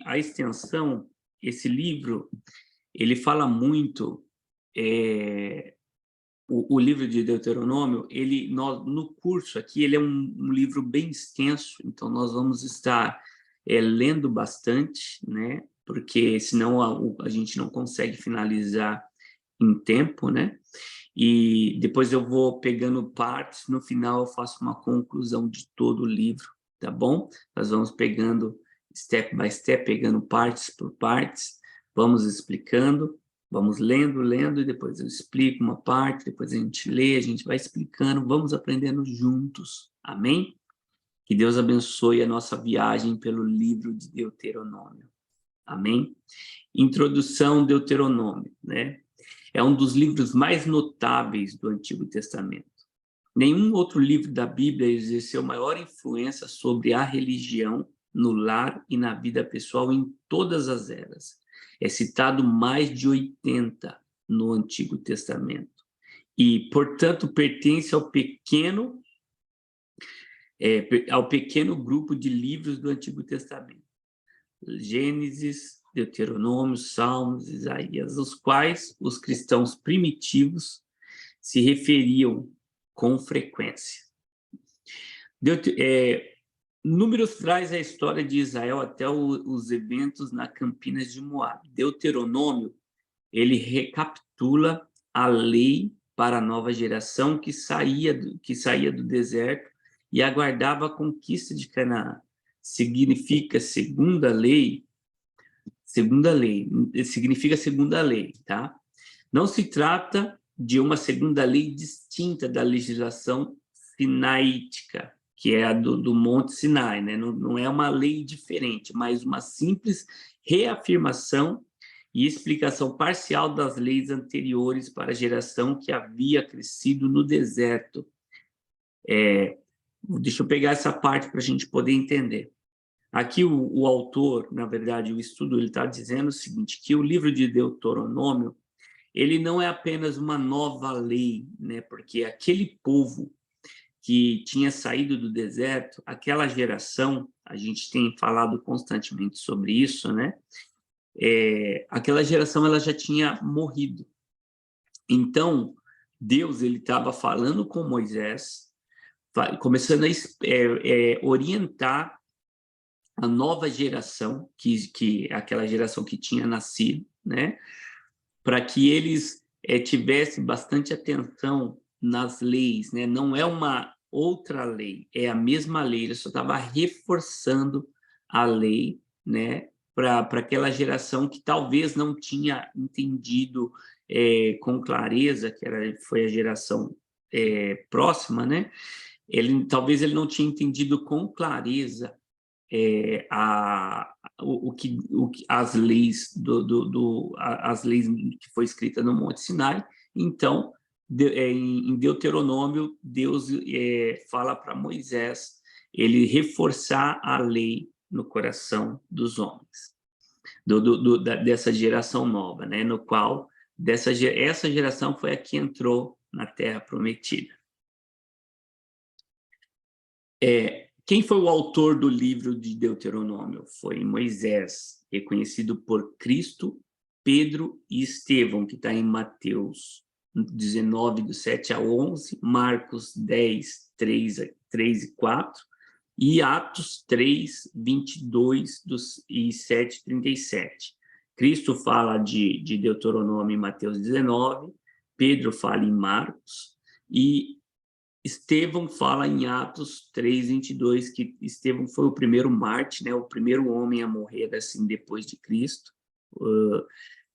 A extensão, esse livro, ele fala muito, o livro de Deuteronômio, no curso aqui, ele é um livro bem extenso, então nós vamos estar lendo bastante, né? Porque senão a gente não consegue finalizar em tempo, né? E depois eu vou pegando partes, no final eu faço uma conclusão de todo o livro, tá bom? Nós vamos pegando step by step, pegando partes por partes, vamos explicando, vamos lendo, e depois eu explico uma parte, depois a gente lê, a gente vai explicando, vamos aprendendo juntos, amém? Que Deus abençoe a nossa viagem pelo livro de Deuteronômio, amém? Introdução Deuteronômio, né? É um dos livros mais notáveis do Antigo Testamento. Nenhum outro livro da Bíblia exerceu maior influência sobre a religião, no lar e na vida pessoal em todas as eras. É citado mais de 80 no Antigo Testamento. E, portanto, pertence ao pequeno grupo de livros do Antigo Testamento. Gênesis, Deuteronômio, Salmos, Isaías, os quais os cristãos primitivos se referiam com frequência. Números traz a história de Israel até os eventos na Campinas de Moabe. Deuteronômio, ele recapitula a lei para a nova geração que saía do deserto e aguardava a conquista de Canaã. Significa segunda lei, significa segunda lei, tá? Não se trata de uma segunda lei distinta da legislação sinaítica, que é a do Monte Sinai, né? Não é uma lei diferente, mas uma simples reafirmação e explicação parcial das leis anteriores para a geração que havia crescido no deserto. Deixa eu pegar essa parte para a gente poder entender. Aqui o autor, na verdade, o estudo, ele está dizendo o seguinte, que o livro de Deuteronômio, ele não é apenas uma nova lei, né? Porque aquele povo que tinha saído do deserto, aquela geração, a gente tem falado constantemente sobre isso, né? Aquela geração ela já tinha morrido. Então, Deus ele estava falando com Moisés, começando a orientar a nova geração, que aquela geração que tinha nascido, né? Para que eles tivessem bastante atenção nas leis, né? Não é uma outra lei, é a mesma lei, ele só estava reforçando a lei, né? Para aquela geração que talvez não tinha entendido com clareza, foi a geração próxima, né? Talvez ele não tinha entendido com clareza as leis as leis que foi escrita no Monte Sinai. Então, em Deuteronômio, Deus fala para Moisés ele reforçar a lei no coração dos homens dessa geração nova, né? No qual essa geração foi a que entrou na Terra Prometida. Quem foi o autor do livro de Deuteronômio? Foi Moisés, reconhecido por Cristo, Pedro e Estevão, que está em Mateus 19, do 7 a 11, Marcos 10, 3 e 4, e Atos 3, 22 e 7, 37. Cristo fala de Deuteronômio em Mateus 19, Pedro fala em Marcos, e Estevão fala em Atos 3, 22, que Estevão foi o primeiro mártir, né, o primeiro homem a morrer assim depois de Cristo,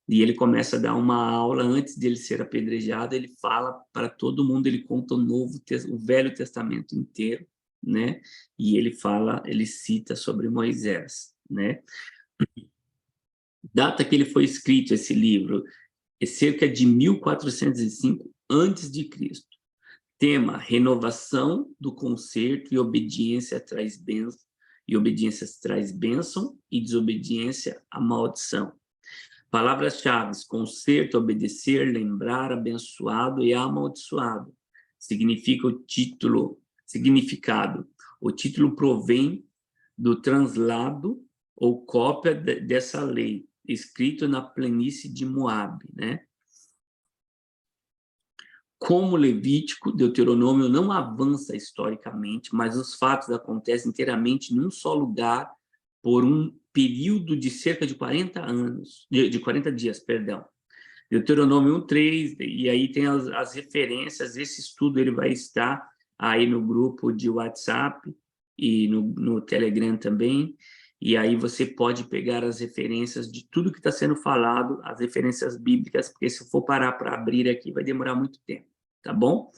e ele começa a dar uma aula antes de ele ser apedrejado. Ele fala para todo mundo, ele conta o Velho Testamento inteiro, né, e ele cita sobre Moisés, né. Data que ele foi escrito esse livro é cerca de 1405 antes de Cristo. Tema: renovação do conserto e obediência traz bênção, e desobediência a maldição. Palavras-chave: conserto, obedecer, lembrar, abençoado e amaldiçoado. Significado: o título provém do translado ou cópia dessa lei, escrito na planície de Moabe, né? Como Levítico, Deuteronômio não avança historicamente, mas os fatos acontecem inteiramente num só lugar por um período de cerca de 40 anos, de 40 dias, perdão. Deuteronômio 1:3, e aí tem as referências. Esse estudo ele vai estar aí no grupo de WhatsApp e no Telegram também, e aí você pode pegar as referências de tudo que está sendo falado, as referências bíblicas, porque se eu for parar para abrir aqui vai demorar muito tempo, tá bom?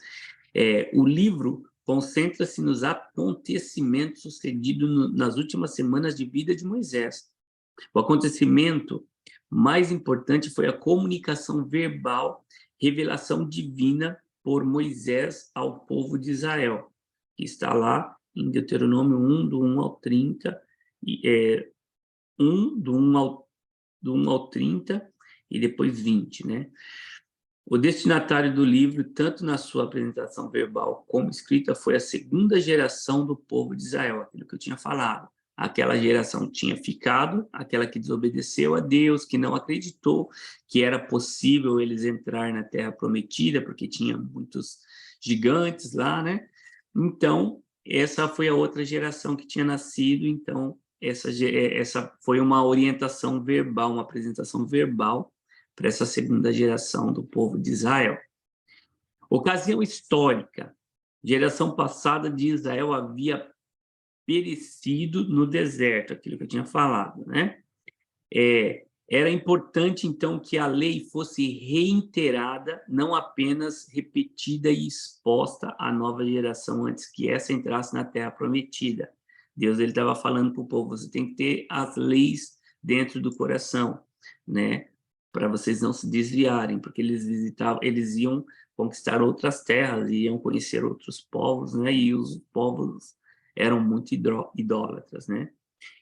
O livro concentra-se nos acontecimentos sucedidos nas últimas semanas de vida de Moisés. O acontecimento mais importante foi a comunicação verbal, revelação divina por Moisés ao povo de Israel, que está lá em Deuteronômio 1, do 1 ao 30, 1, do 1 ao 30, e depois 20, né? O destinatário do livro, tanto na sua apresentação verbal como escrita, foi a segunda geração do povo de Israel, aquilo que eu tinha falado. Aquela geração tinha ficado, aquela que desobedeceu a Deus, que não acreditou que era possível eles entrar na Terra Prometida, porque tinha muitos gigantes lá, né? Então, essa foi a outra geração que tinha nascido, então, essa foi uma orientação verbal, uma apresentação verbal para essa segunda geração do povo de Israel. Ocasião histórica. Geração passada de Israel havia perecido no deserto, aquilo que eu tinha falado, né? Era importante, então, que a lei fosse reiterada, não apenas repetida e exposta à nova geração antes que essa entrasse na Terra Prometida. Deus estava falando para o povo, você tem que ter as leis dentro do coração, né? Para vocês não se desviarem, porque eles iam conquistar outras terras, iam conhecer outros povos, né? E os povos eram muito idólatras, né?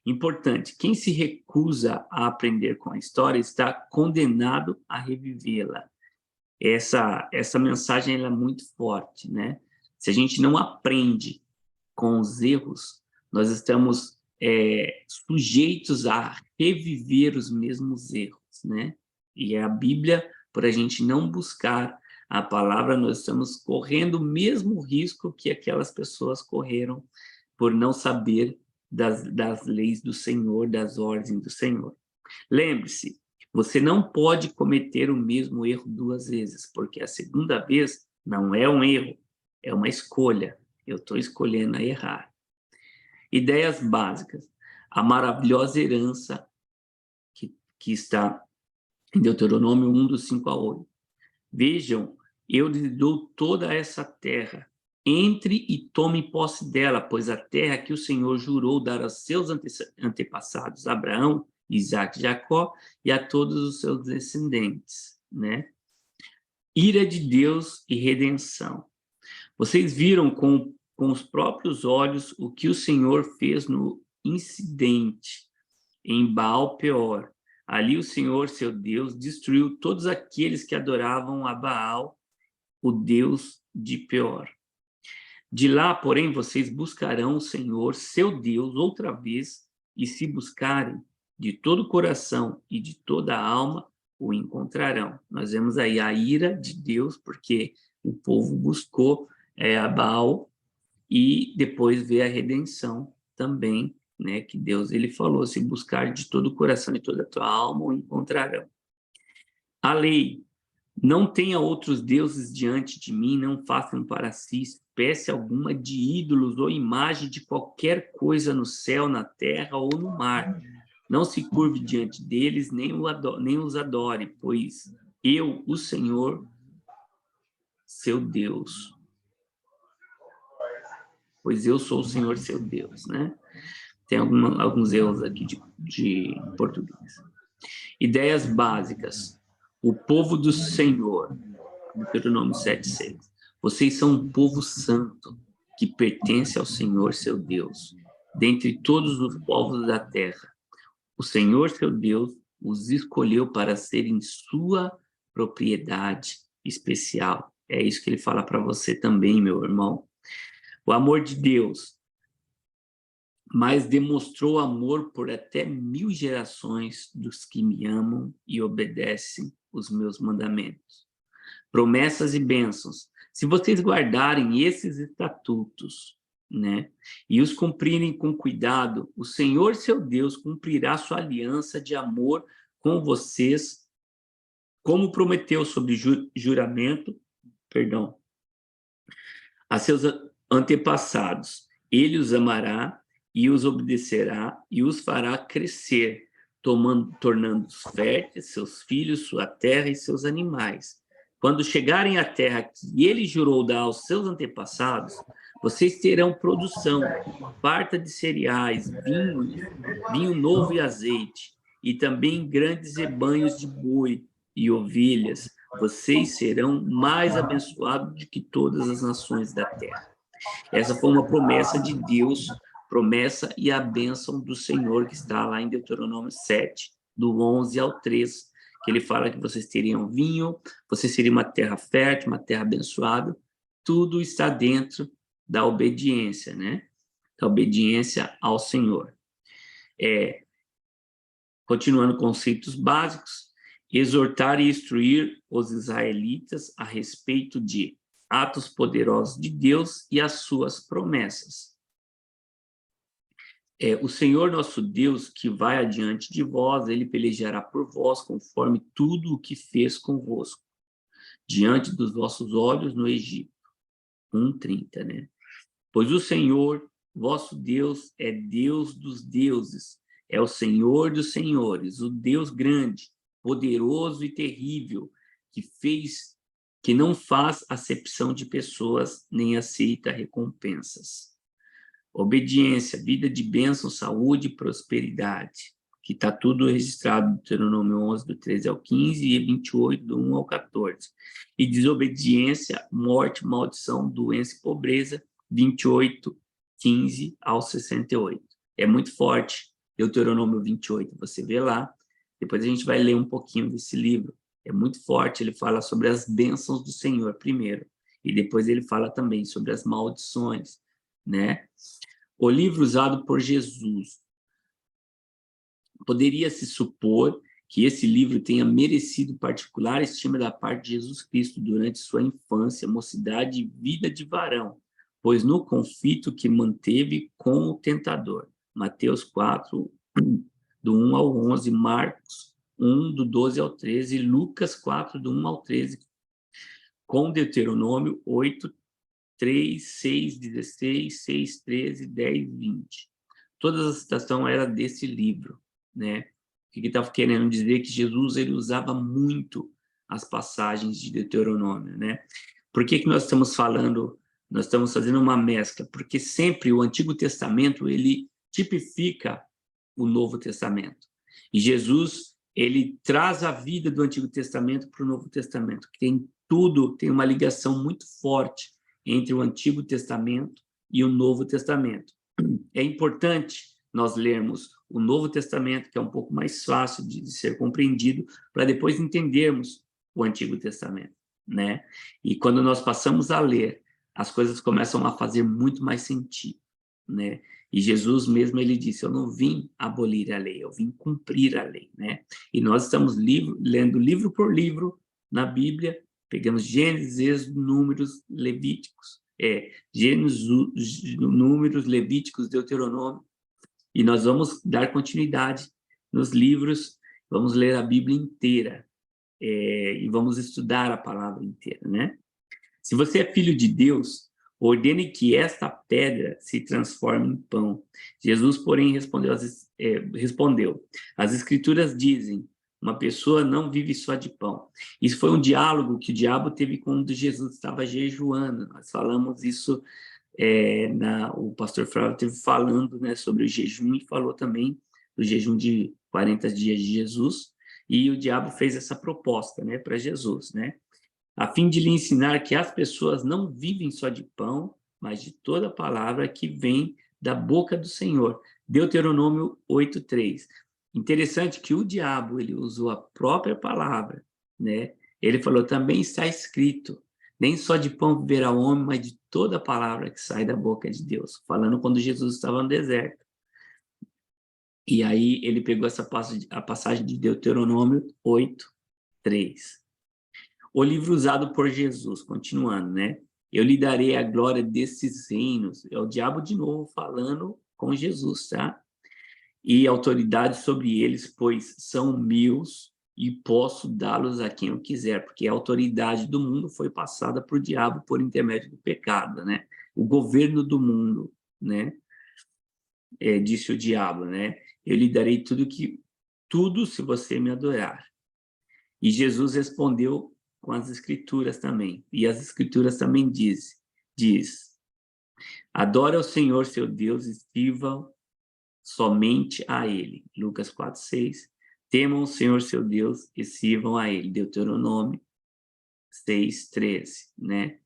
Importante, quem se recusa a aprender com a história está condenado a revivê-la. Essa mensagem ela é muito forte, né? Se a gente não aprende com os erros, nós estamos sujeitos a reviver os mesmos erros, né? E a Bíblia, por a gente não buscar a palavra, nós estamos correndo o mesmo risco que aquelas pessoas correram por não saber das leis do Senhor, das ordens do Senhor. Lembre-se, você não pode cometer o mesmo erro duas vezes, porque a segunda vez não é um erro, é uma escolha. Eu estou escolhendo a errar. Ideias básicas. A maravilhosa herança que está em Deuteronômio 1, do 5 a 8. Vejam, eu lhe dou toda essa terra. Entre e tome posse dela, pois a terra que o Senhor jurou dar aos seus antepassados, Abraão, Isaque e Jacó, e a todos os seus descendentes, né? Ira de Deus e redenção. Vocês viram com os próprios olhos o que o Senhor fez no incidente em Baal-Peor. Ali o Senhor, seu Deus, destruiu todos aqueles que adoravam a Baal, o Deus de Peor. De lá, porém, vocês buscarão o Senhor, seu Deus, outra vez, e se buscarem de todo o coração e de toda a alma, o encontrarão. Nós vemos aí a ira de Deus, porque o povo buscou a Baal, e depois vê a redenção também, né, que Deus ele falou, se buscar de todo o coração e toda a tua alma, o encontrarão. A lei, não tenha outros deuses diante de mim, não façam para si espécie alguma de ídolos ou imagem de qualquer coisa no céu, na terra ou no mar. Não se curve diante deles, nem os adore, pois eu, o Senhor, seu Deus. Pois eu sou o Senhor, seu Deus, né? Tem alguns erros aqui de português. Ideias básicas. O povo do Senhor, Deuteronômio 7:6. Vocês são um povo santo, que pertence ao Senhor, seu Deus, dentre todos os povos da terra. O Senhor, seu Deus, os escolheu para serem sua propriedade especial. É isso que ele fala para você também, meu irmão. O amor de Deus. mas demonstrou amor por até 1000 gerações dos que me amam e obedecem os meus mandamentos. Promessas e bênçãos. Se vocês guardarem esses estatutos, né, e os cumprirem com cuidado, o Senhor, seu Deus, cumprirá sua aliança de amor com vocês, como prometeu sobre juramento, perdão, a seus antepassados. Ele os amará e os obedecerá e os fará crescer, tornando-os férteis, seus filhos, sua terra e seus animais. Quando chegarem à terra que ele jurou dar aos seus antepassados, vocês terão produção, farta de cereais, vinho novo e azeite, e também grandes rebanhos de boi e ovelhas. Vocês serão mais abençoados do que todas as nações da terra. Essa foi uma promessa de Deus, promessa e a bênção do Senhor, que está lá em Deuteronômio 7, do 11 ao 13, que ele fala que vocês teriam vinho, vocês seriam uma terra fértil, uma terra abençoada. Tudo está dentro da obediência, né? Da obediência ao Senhor. Continuando conceitos básicos, exortar e instruir os israelitas a respeito de atos poderosos de Deus e as suas promessas. O Senhor nosso Deus, que vai adiante de vós, ele pelejará por vós, conforme tudo o que fez convosco, diante dos vossos olhos no Egito. 1:30, né? Pois o Senhor, vosso Deus, é Deus dos deuses, é o Senhor dos senhores, o Deus grande, poderoso e terrível, que não faz acepção de pessoas, nem aceita recompensas. Obediência, vida de bênção, saúde e prosperidade, que está tudo registrado no Deuteronômio 11, do 13 ao 15, e 28, do 1 ao 14. E desobediência, morte, maldição, doença e pobreza, 28, 15 ao 68. É muito forte, Deuteronômio 28, você vê lá. Depois a gente vai ler um pouquinho desse livro. É muito forte, ele fala sobre as bênçãos do Senhor primeiro, e depois ele fala também sobre as maldições, né? O livro usado por Jesus. Poderia-se supor que esse livro tenha merecido particular estima da parte de Jesus Cristo durante sua infância, mocidade e vida de varão, pois no conflito que manteve com o tentador. Mateus 4, do 1 ao 11, Marcos 1, do 12 ao 13, Lucas 4, do 1 ao 13, com Deuteronômio 8, 3, 6, 16, 6, 13, 10, 20. Toda a citação era desse livro, né? O que estava querendo dizer? Que Jesus ele usava muito as passagens de Deuteronômio, né? Por que nós estamos falando, nós estamos fazendo uma mescla? Porque sempre o Antigo Testamento, ele tipifica o Novo Testamento. E Jesus, ele traz a vida do Antigo Testamento para o Novo Testamento, que tem tudo, tem uma ligação muito forte entre o Antigo Testamento e o Novo Testamento. É importante nós lermos o Novo Testamento, que é um pouco mais fácil de ser compreendido, para depois entendermos o Antigo Testamento, né? E quando nós passamos a ler, as coisas começam a fazer muito mais sentido, né? E Jesus mesmo, ele disse, eu não vim abolir a lei, eu vim cumprir a lei, né? E nós estamos lendo livro por livro na Bíblia, pegamos Gênesis, Êxodo, Números, Levíticos, Gênesis, Números, Levíticos, Deuteronômio, e nós vamos dar continuidade nos livros, vamos ler a Bíblia inteira, e vamos estudar a palavra inteira, né? Se você é filho de Deus, ordene que esta pedra se transforme em pão. Jesus, porém, respondeu, as Escrituras dizem, uma pessoa não vive só de pão. Isso foi um diálogo que o diabo teve quando Jesus estava jejuando. Nós falamos isso, o pastor Flávio esteve falando, né, sobre o jejum e falou também do jejum de 40 dias de Jesus. E o diabo fez essa proposta, né, para Jesus, né, a fim de lhe ensinar que as pessoas não vivem só de pão, mas de toda palavra que vem da boca do Senhor. Deuteronômio 8:3. Interessante que o diabo, ele usou a própria palavra, né? Ele falou, também está escrito, nem só de pão viverá o homem, mas de toda palavra que sai da boca de Deus. Falando quando Jesus estava no deserto. E aí ele pegou a passagem de Deuteronômio 8:3. O livro usado por Jesus, continuando, né? Eu lhe darei a glória desses reinos. É o diabo de novo falando com Jesus, tá? E autoridade sobre eles, pois são meus e posso dá-los a quem eu quiser, porque a autoridade do mundo foi passada para o diabo por intermédio do pecado, né? O governo do mundo, né? Disse o diabo, né? Eu lhe darei tudo se você me adorar. E Jesus respondeu com as escrituras também. E as escrituras também diz: adora o Senhor seu Deus e sirva somente a ele. Lucas 4:6. Temam o Senhor seu Deus e sirvam a ele. Deuteronômio 6:13, né?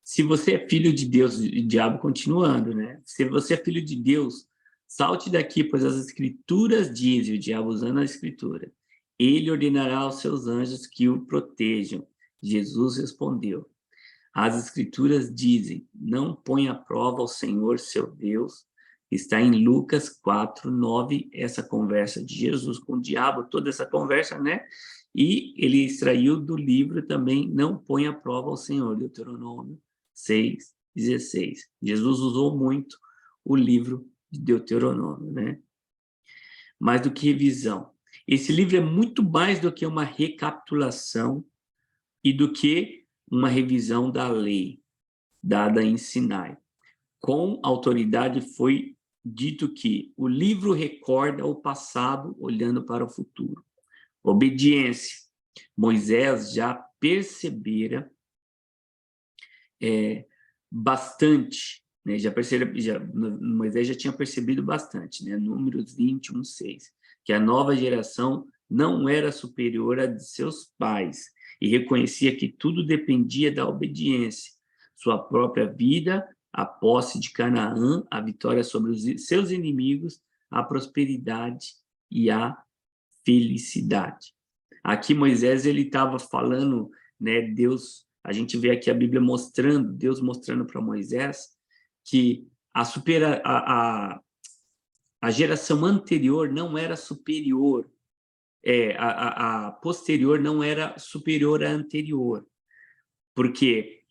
Se você é filho de Deus, o diabo continuando, né? Se você é filho de Deus, salte daqui, pois as escrituras dizem, o diabo usando a escritura, ele ordenará aos seus anjos que o protejam. Jesus respondeu, as escrituras dizem, não põe à prova o Senhor seu Deus. Está em Lucas 4:9, essa conversa de Jesus com o diabo, toda essa conversa, né? E ele extraiu do livro também, não põe à prova o Senhor, Deuteronômio 6:16. Jesus usou muito o livro de Deuteronômio, né? Mais do que revisão. Esse livro é muito mais do que uma recapitulação e do que uma revisão da lei dada em Sinai. Com autoridade foi dito que o livro recorda o passado olhando para o futuro. Obediência. Moisés já percebera bastante, né? Moisés já tinha percebido bastante, né? Números 21:6, que a nova geração não era superior à de seus pais e reconhecia que tudo dependia da obediência, sua própria vida, a posse de Canaã, a vitória sobre os seus inimigos, a prosperidade e a felicidade. Aqui Moisés ele estava falando, né, Deus, a gente vê aqui a Bíblia mostrando, Deus mostrando para Moisés que a geração anterior não era superior, a posterior não era superior à anterior, porque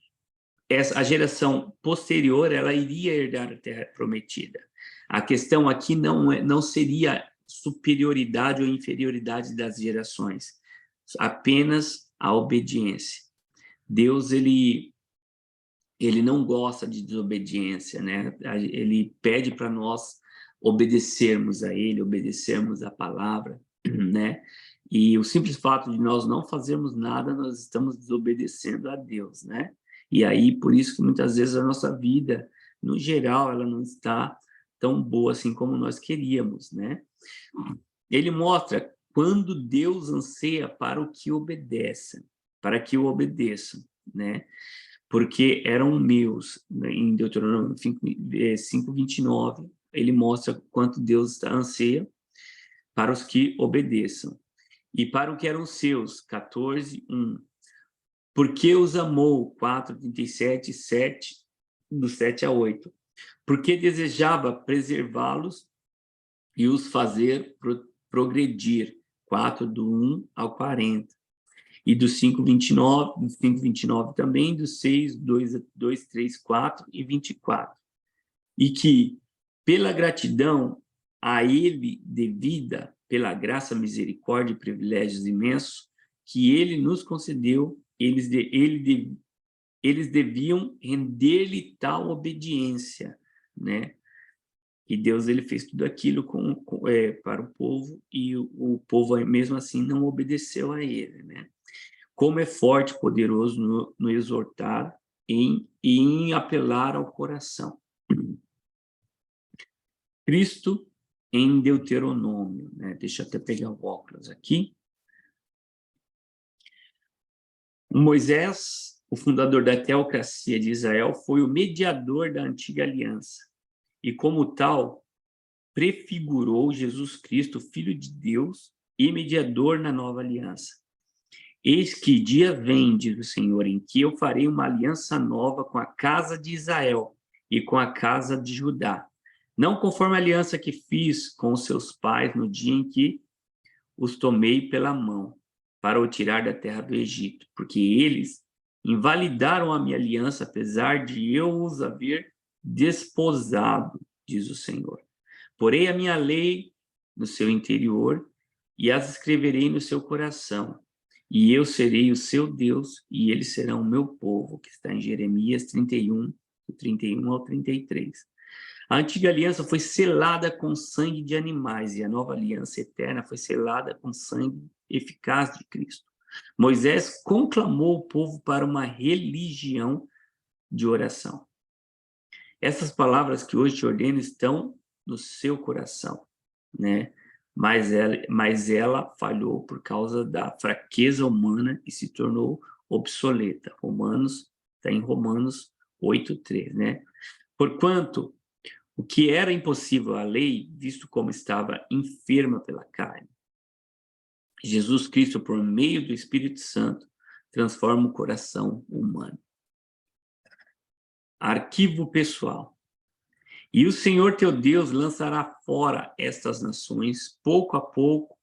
a geração posterior ela iria herdar a terra prometida. A questão aqui não seria superioridade ou inferioridade das gerações, apenas a obediência. Deus ele não gosta de desobediência, né? Ele pede para nós obedecermos a ele, obedecermos a palavra, né? E o simples fato de nós não fazermos nada, nós estamos desobedecendo a Deus, né? E aí, por isso que muitas vezes a nossa vida, no geral, ela não está tão boa assim como nós queríamos, né? Ele mostra quando Deus anseia para o que obedeça, para que o obedeçam, né? Porque eram meus, né? Em Deuteronômio 5:29, ele mostra quanto Deus anseia para os que obedeçam. E para o que eram seus, 14:1. Porque os amou, 4:37, 7, do 7 a 8. Porque desejava preservá-los e os fazer progredir, 4, do 1 ao 40. E do 5:29 também, do 6, 2, 3, 4 e 24. E que, pela gratidão a ele devida, pela graça, misericórdia e privilégios imensos que ele nos concedeu, eles deviam render-lhe tal obediência, né? E Deus ele fez tudo aquilo para o povo e o povo mesmo assim não obedeceu a ele, né? Como é forte e poderoso no exortar e em apelar ao coração. Cristo em Deuteronômio, né? Deixa eu até pegar o óculos aqui. Moisés, o fundador da teocracia de Israel, foi o mediador da antiga aliança e, como tal, prefigurou Jesus Cristo, Filho de Deus e mediador na nova aliança. Eis que dia vem, diz o Senhor, em que eu farei uma aliança nova com a casa de Israel e com a casa de Judá. não conforme a aliança que fiz com os seus pais no dia em que os tomei pela mão para o tirar da terra do Egito, porque eles invalidaram a minha aliança, apesar de eu os haver desposado, diz o Senhor. Porei a minha lei no seu interior e as escreverei no seu coração. E eu serei o seu Deus e eles serão o meu povo, que está em Jeremias 31, do 31 ao 33. A antiga aliança foi selada com sangue de animais e a nova aliança eterna foi selada com sangue eficaz de Cristo. Moisés conclamou o povo para uma religião de oração. Essas palavras que hoje te ordeno estão no seu coração, né? Mas ela falhou por causa da fraqueza humana e se tornou obsoleta. Está em Romanos 8:3, né? Porquanto o que era impossível à lei, visto como estava enferma pela carne, Jesus Cristo, por meio do Espírito Santo, transforma o coração humano. Arquivo pessoal. E o Senhor teu Deus lançará fora estas nações, pouco a pouco,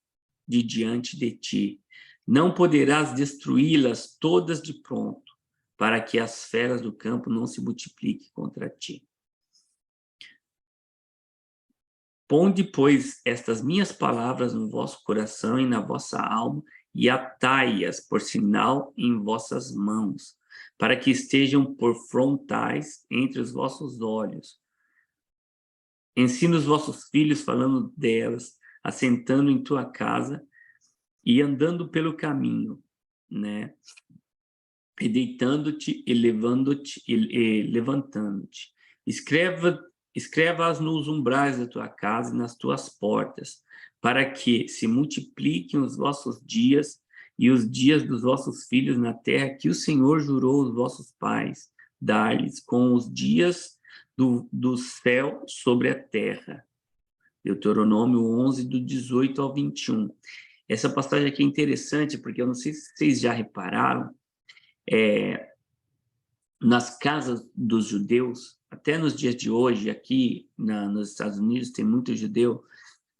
de diante de ti. Não poderás destruí-las todas de pronto, para que as feras do campo não se multipliquem contra ti. Ponde, pois, estas minhas palavras no vosso coração e na vossa alma, e atai-as por sinal em vossas mãos, para que estejam por frontais entre os vossos olhos. Ensina os vossos filhos falando delas, assentando em tua casa e andando pelo caminho, né? E deitando-te e levando-te e levantando-te. Escreva-as nos umbrais da tua casa e nas tuas portas, para que se multipliquem os vossos dias e os dias dos vossos filhos na terra que o Senhor jurou aos vossos pais dar-lhes com os dias do céu sobre a terra. Deuteronômio 11, do 18 ao 21. Essa passagem aqui é interessante, porque eu não sei se vocês já repararam, nas casas dos judeus, até nos dias de hoje, aqui nos Estados Unidos, tem muito judeu.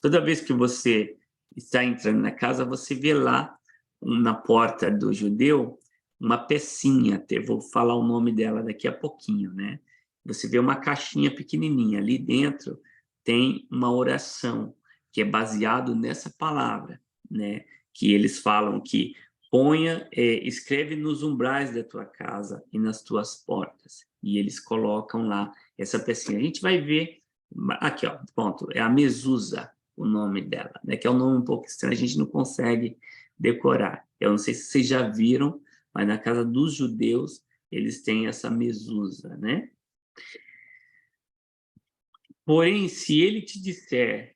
Toda vez que você está entrando na casa, você vê lá, na porta do judeu, uma pecinha, vou falar o nome dela daqui a pouquinho, né? Você vê uma caixinha pequenininha, ali dentro tem uma oração, que é baseado nessa palavra, né? Que eles falam que escreve nos umbrais da tua casa e nas tuas portas. E eles colocam lá essa pecinha. A gente vai ver, aqui, ó, ponto, é a mezuzá, o nome dela, né? Que é um nome um pouco estranho, a gente não consegue decorar. Eu não sei se vocês já viram, mas na casa dos judeus, eles têm essa mezuzá, né? Porém, se ele te disser,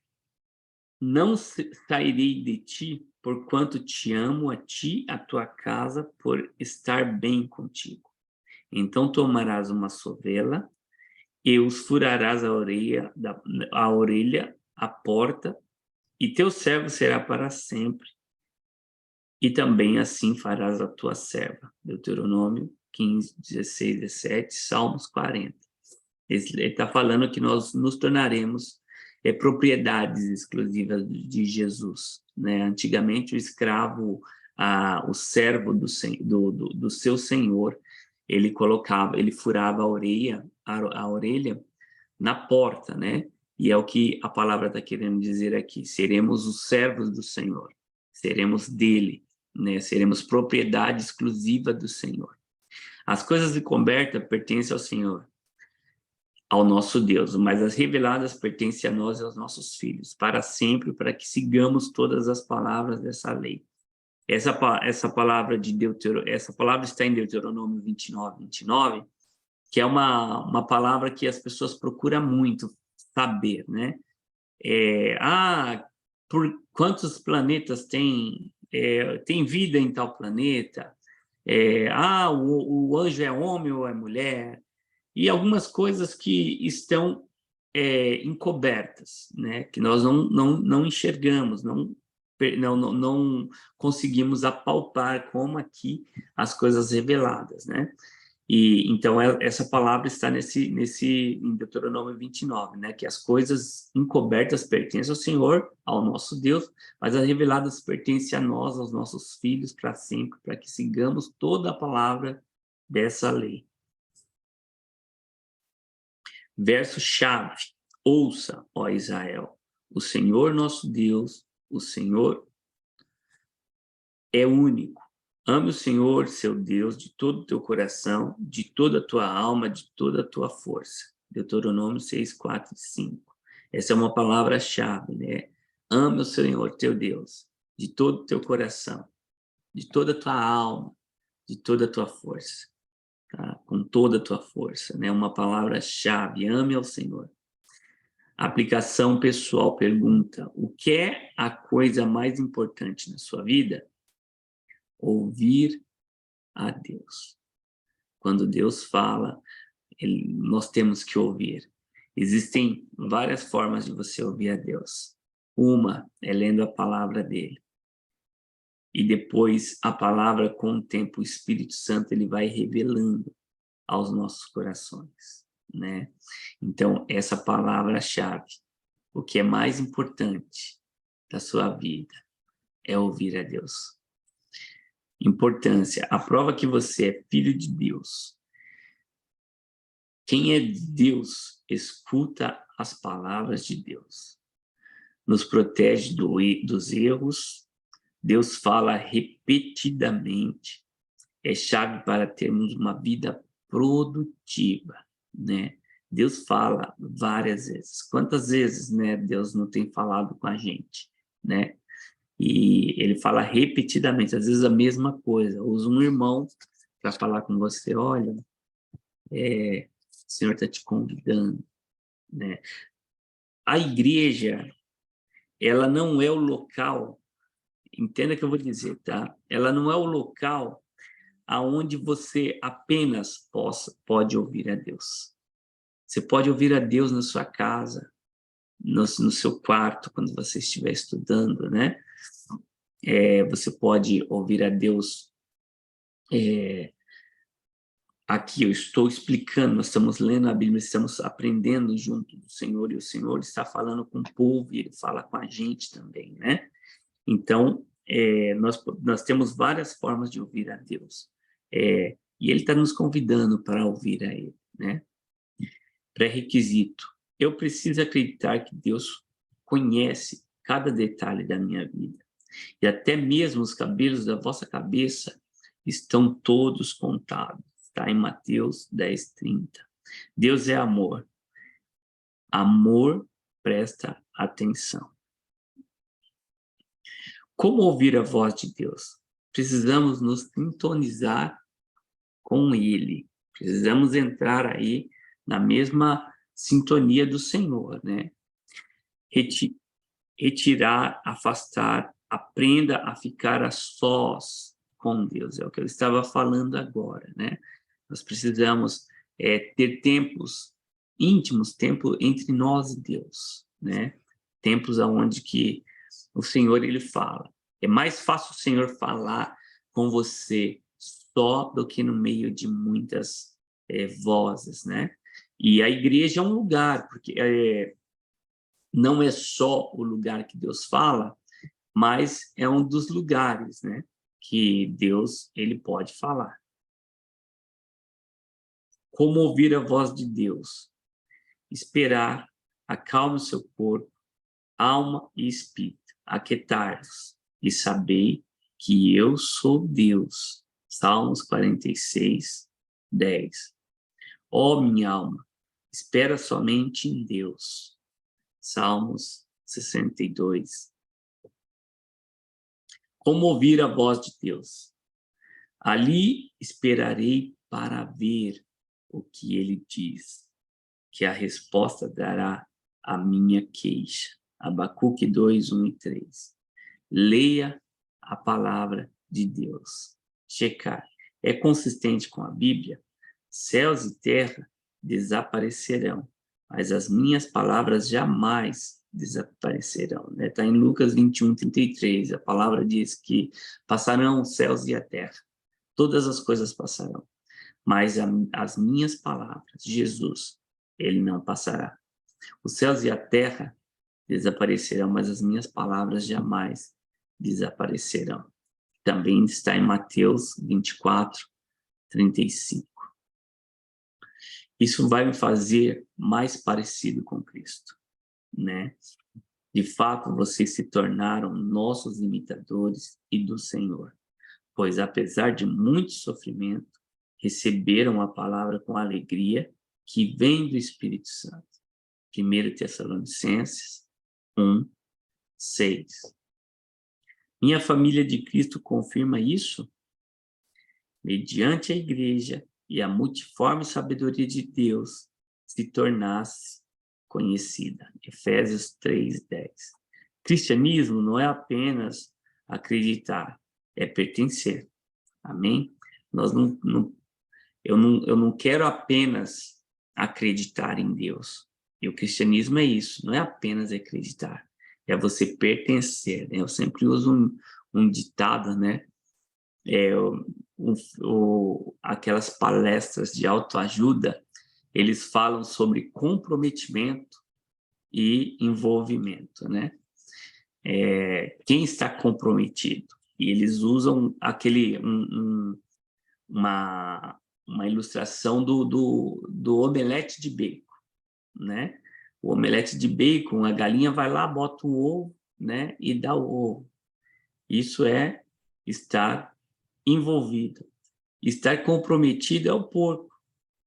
não sairei de ti, porquanto te amo a ti, a tua casa, por estar bem contigo. Então tomarás uma sovela e os furarás a orelha, a porta, e teu servo será para sempre. E também assim farás a tua serva. Deuteronômio 15, 16, 17, Salmos 40. Ele está falando que nós nos tornaremos propriedades exclusivas de Jesus, né? Antigamente o escravo, o servo do seu senhor, ele furava a orelha na porta, né? E é o que a palavra está querendo dizer aqui: seremos os servos do Senhor, seremos dele, né? Seremos propriedade exclusiva do Senhor. As coisas encobertas pertencem ao Senhor, ao nosso Deus, mas as reveladas pertencem a nós e aos nossos filhos, para sempre, para que sigamos todas as palavras dessa lei. Essa palavra está em Deuteronômio 29, 29, que é uma palavra que as pessoas procuram muito saber, né? Por quantos planetas tem vida em tal planeta? O anjo é homem ou é mulher? E algumas coisas que estão encobertas, né? Que nós não enxergamos, não conseguimos apalpar como aqui as coisas reveladas, né? E então essa palavra está em Deuteronômio 29, né? Que as coisas encobertas pertencem ao Senhor, ao nosso Deus, mas as reveladas pertencem a nós, aos nossos filhos, para sempre, para que sigamos toda a palavra dessa lei. Verso-chave: ouça, ó Israel, o Senhor nosso Deus, o Senhor é único. Ame o Senhor, seu Deus, de todo o teu coração, de toda a tua alma, de toda a tua força. Deuteronômio 6, 4 e 5. Essa é uma palavra-chave, né? Ame o Senhor, teu Deus, de todo o teu coração, de toda a tua alma, de toda a tua força. Tá? Com toda a tua força, né? Uma palavra-chave: ame ao Senhor. Aplicação pessoal: pergunta: o que é a coisa mais importante na sua vida? Ouvir a Deus. Quando Deus fala, nós temos que ouvir. Existem várias formas de você ouvir a Deus. Uma é lendo a palavra dele. E depois a palavra, com o tempo, o Espírito Santo, ele vai revelando aos nossos corações, né? Então, essa palavra-chave, o que é mais importante da sua vida é ouvir a Deus. Importância: a prova que você é filho de Deus. Quem é de Deus escuta as palavras de Deus. Nos protege dos erros. Deus fala repetidamente. É chave para termos uma vida produtiva, né? Deus fala várias vezes. Quantas vezes, né, Deus não tem falado com a gente, né? E ele fala repetidamente, às vezes a mesma coisa. Usa um irmão para falar com você: olha, o Senhor está te convidando, né? A igreja, ela não é o local, entenda o que eu vou dizer, tá? Ela não é o local aonde você apenas pode ouvir a Deus. Você pode ouvir a Deus na sua casa, no seu quarto, quando você estiver estudando, né? Você pode ouvir a Deus. Aqui eu estou explicando, nós estamos lendo a Bíblia, estamos aprendendo junto do Senhor, e o Senhor está falando com o povo, e Ele fala com a gente também, né? Então, nós temos várias formas de ouvir a Deus. E Ele está nos convidando para ouvir a Ele, né? Pré-requisito: eu preciso acreditar que Deus conhece cada detalhe da minha vida. E até mesmo os cabelos da vossa cabeça estão todos contados. Está em Mateus 10, 30. Deus é amor. Amor presta atenção. Como ouvir a voz de Deus? Precisamos nos sintonizar com Ele. Precisamos entrar aí na mesma sintonia do Senhor, né? Retirar, afastar, aprenda a ficar a sós com Deus. É o que eu estava falando agora, né? Nós precisamos ter tempos íntimos, tempo entre nós e Deus, né? Tempos onde que o Senhor, ele fala. É mais fácil o Senhor falar com você só do que no meio de muitas vozes, né? E a igreja é um lugar, porque não é só o lugar que Deus fala, mas é um dos lugares, né, que Deus, ele pode falar. Como ouvir a voz de Deus? Esperar, acalme o seu corpo, alma e espírito. Aquietai-vos e sabei que eu sou Deus. Salmos 46, 10. Ó minha alma, espera somente em Deus. Salmos 62. Como ouvir a voz de Deus? Ali esperarei para ver o que ele diz, que a resposta dará a minha queixa. Abacuque 2, 1 e 3. Leia a palavra de Deus. Checar. É consistente com a Bíblia? Céus e terra desaparecerão, mas as minhas palavras jamais desaparecerão. Está em Lucas 21, 33. A palavra diz que passarão os céus e a terra. Todas as coisas passarão, mas as minhas palavras, Jesus, ele não passará. Os céus e a terra desaparecerão, mas as minhas palavras jamais desaparecerão. Também está em Mateus 24, 35. Isso vai me fazer mais parecido com Cristo, né? De fato, vocês se tornaram nossos imitadores e do Senhor, pois apesar de muito sofrimento, receberam a palavra com alegria que vem do Espírito Santo. 1 Tessalonicenses 1, 6. Minha família de Cristo confirma isso mediante a igreja e a multiforme sabedoria de Deus se tornasse conhecida. Efésios 3:10. Cristianismo não é apenas acreditar, é pertencer. Amém? Eu não quero apenas acreditar em Deus. E o cristianismo é isso, não é apenas acreditar, é você pertencer, né? Eu sempre uso um ditado, né? Aquelas palestras de autoajuda, eles falam sobre comprometimento e envolvimento, né? Quem está comprometido? E eles usam uma ilustração do omelete de bacon, né? O omelete de bacon, a galinha vai lá, bota o ovo, né? E dá o ovo. Isso é estar envolvido. Estar comprometido é o porco,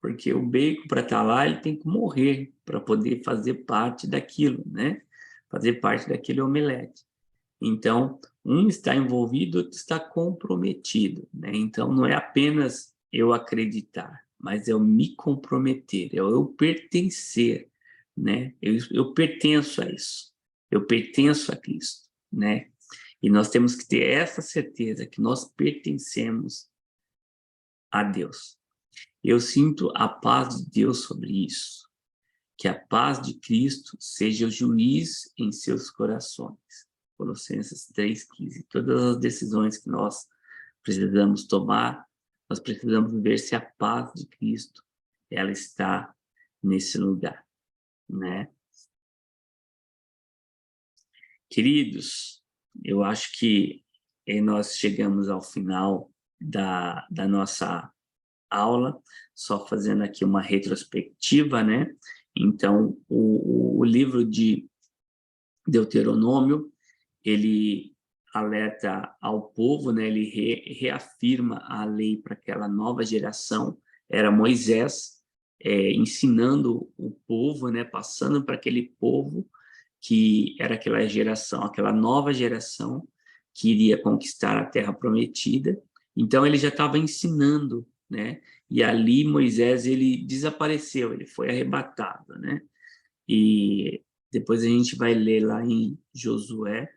porque o bacon, para estar lá, ele tem que morrer para poder fazer parte daquilo, né? Fazer parte daquele omelete. Então, um está envolvido, outro está comprometido, né? Então, não é apenas eu acreditar, mas é eu me comprometer, é eu pertencer, né? Eu pertenço a isso, eu pertenço a Cristo, né? E nós temos que ter essa certeza que nós pertencemos a Deus. Eu sinto a paz de Deus sobre isso, que a paz de Cristo seja o juiz em seus corações. Colossenses 3:15. Todas as decisões que nós precisamos tomar, nós precisamos ver se a paz de Cristo ela está nesse lugar, né? Queridos, eu acho que nós chegamos ao final da nossa aula, só fazendo aqui uma retrospectiva, né? Então, o livro de Deuteronômio, ele alerta ao povo, né? Ele reafirma a lei para aquela nova geração. Era Moisés ensinando o povo, né? Passando para aquele povo que era aquela geração, aquela nova geração que iria conquistar a Terra Prometida. Então ele já estava ensinando, né? E ali Moisés ele desapareceu, ele foi arrebatado, né? E depois a gente vai ler lá em Josué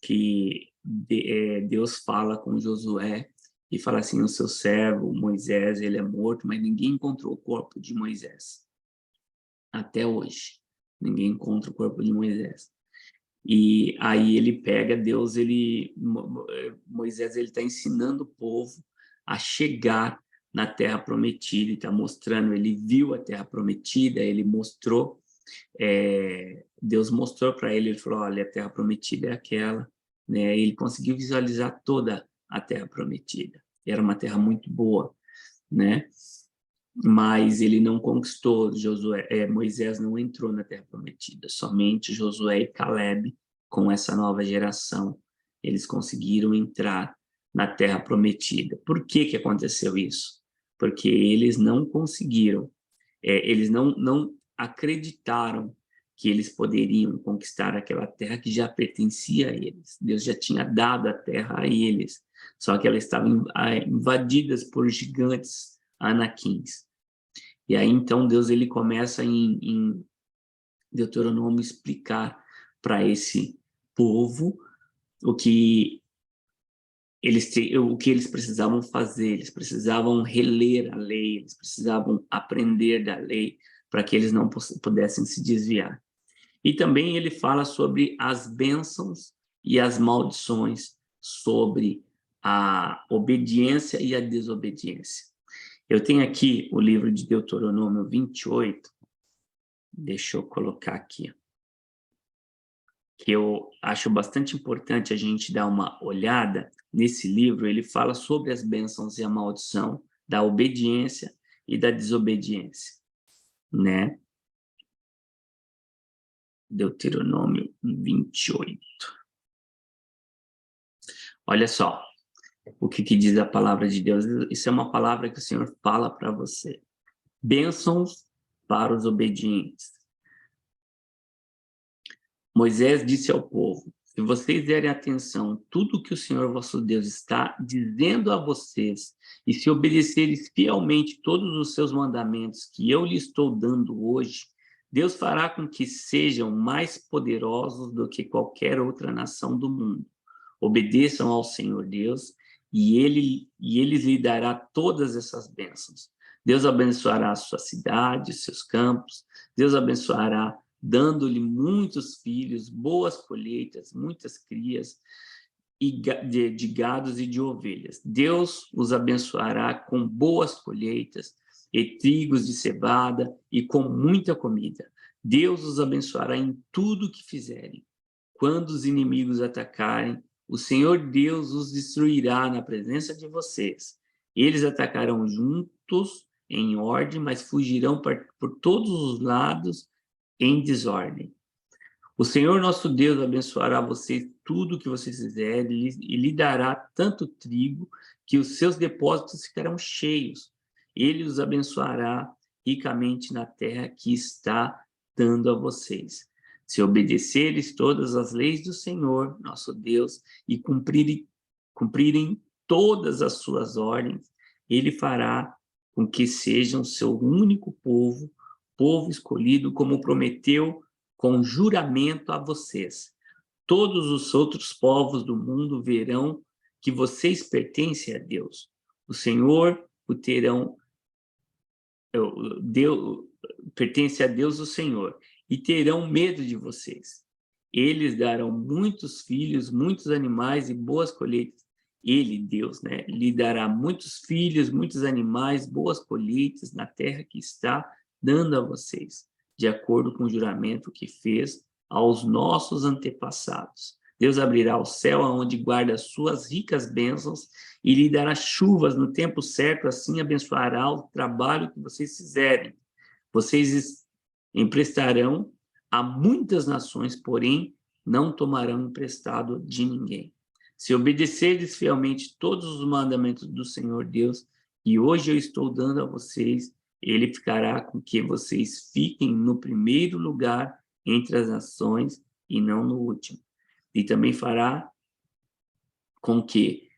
que Deus fala com Josué e fala assim: o seu servo Moisés ele é morto, mas ninguém encontrou o corpo de Moisés até hoje. Ninguém encontra o corpo de Moisés. E aí ele pega Deus, Moisés ele está ensinando o povo a chegar na Terra Prometida, está mostrando, ele viu a Terra Prometida, ele mostrou, Deus mostrou para ele, ele falou, olha, a Terra Prometida é aquela, né? Ele conseguiu visualizar toda a Terra Prometida. Era uma terra muito boa, né? Mas ele não conquistou, Moisés não entrou na Terra Prometida, somente Josué e Caleb, com essa nova geração, eles conseguiram entrar na Terra Prometida. Por que aconteceu isso? Porque eles não conseguiram, eles não acreditaram que eles poderiam conquistar aquela terra que já pertencia a eles. Deus já tinha dado a terra a eles, só que elas estavam invadidas por gigantes anaquins. E aí, então, Deus ele começa em Deuteronômio explicar para esse povo o que eles precisavam fazer, eles precisavam reler a lei, eles precisavam aprender da lei para que eles não pudessem se desviar. E também ele fala sobre as bênçãos e as maldições, sobre a obediência e a desobediência. Eu tenho aqui o livro de Deuteronômio 28, deixa eu colocar aqui, que eu acho bastante importante a gente dar uma olhada. Nesse livro, ele fala sobre as bênçãos e a maldição da obediência e da desobediência, né? Deuteronômio 28. Olha só o que diz a palavra de Deus. Isso é uma palavra que o Senhor fala para você. Bênçãos para os obedientes. Moisés disse ao povo: se vocês derem atenção a tudo que o Senhor vosso Deus está dizendo a vocês, e se obedecerem fielmente todos os seus mandamentos que eu lhes estou dando hoje, Deus fará com que sejam mais poderosos do que qualquer outra nação do mundo. Obedeçam ao Senhor Deus, e Ele lhe dará todas essas bênçãos. Deus abençoará a sua cidade, seus campos. Deus abençoará dando-lhe muitos filhos, boas colheitas, muitas crias de gados e de ovelhas. Deus os abençoará com boas colheitas e trigos de cevada e com muita comida. Deus os abençoará em tudo que fizerem. Quando os inimigos atacarem, o Senhor Deus os destruirá na presença de vocês. Eles atacarão juntos em ordem, mas fugirão por todos os lados em desordem. O Senhor nosso Deus abençoará vocês tudo o que vocês fizerem e lhe dará tanto trigo que os seus depósitos ficarão cheios. Ele os abençoará ricamente na terra que está dando a vocês. Se obedeceres todas as leis do Senhor nosso Deus e cumprirem todas as suas ordens, ele fará com que sejam seu único povo, povo escolhido, como prometeu com juramento a vocês. Todos os outros povos do mundo verão que vocês pertencem a Deus. O Senhor o terão, Deus, pertence a Deus o Senhor, e terão medo de vocês. Eles darão muitos filhos, muitos animais e boas colheitas. Ele, Deus, né, lhe dará muitos filhos, muitos animais, boas colheitas na terra que está dando a vocês, de acordo com o juramento que fez aos nossos antepassados. Deus abrirá o céu aonde guarda as suas ricas bênçãos e lhe dará chuvas no tempo certo, assim abençoará o trabalho que vocês fizerem. Vocês emprestarão a muitas nações, porém não tomarão emprestado de ninguém. Se obedecerdes fielmente todos os mandamentos do Senhor Deus, que hoje eu estou dando a vocês, ele ficará com que vocês fiquem no primeiro lugar entre as nações e não no último. E também fará com que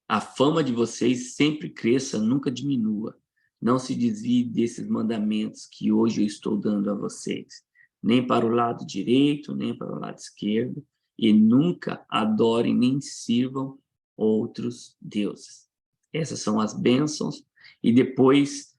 a fama de vocês sempre cresça, nunca diminua. Não se desvie desses mandamentos que hoje eu estou dando a vocês, nem para o lado direito, nem para o lado esquerdo, e nunca adorem nem sirvam outros deuses. Essas são as bênçãos. E depois,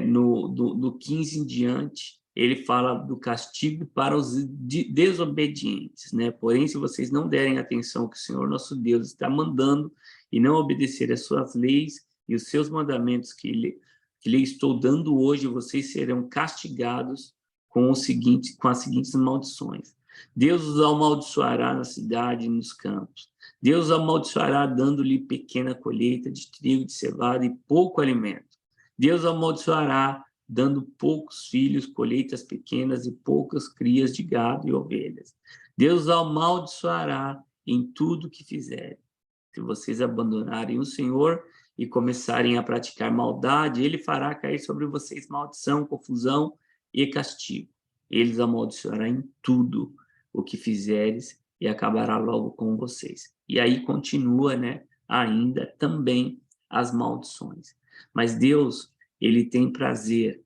do 15 em diante, ele fala do castigo para os desobedientes, né? Porém, se vocês não derem atenção ao que o Senhor nosso Deus está mandando e não obedecer às suas leis e os seus mandamentos que lhe estou dando hoje, vocês serão castigados com as seguintes maldições. Deus os amaldiçoará na cidade e nos campos. Deus os amaldiçoará dando-lhe pequena colheita de trigo, de cevada e pouco alimento. Deus os amaldiçoará dando poucos filhos, colheitas pequenas e poucas crias de gado e ovelhas. Deus os amaldiçoará em tudo que fizerem. Se vocês abandonarem o Senhor e começarem a praticar maldade, ele fará cair sobre vocês maldição, confusão e castigo. Eles amaldiçoará em tudo o que fizeres e acabará logo com vocês. E aí continua, né, ainda também as maldições. Mas Deus, ele tem prazer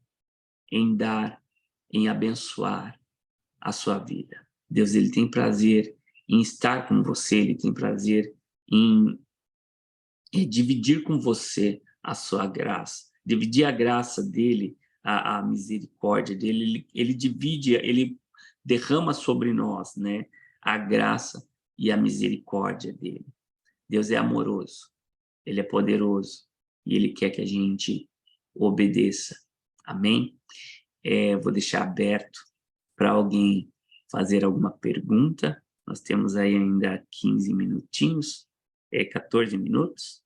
em dar, em abençoar a sua vida. Deus, ele tem prazer em estar com você, ele tem prazer em dividir com você a sua graça, dividir a graça dele, a misericórdia dele, ele divide, ele derrama sobre nós, né, a graça e a misericórdia dele. Deus é amoroso, Ele é poderoso e Ele quer que a gente obedeça. Amém? Vou deixar aberto para alguém fazer alguma pergunta. Nós temos aí ainda 15 minutinhos, 14 minutos.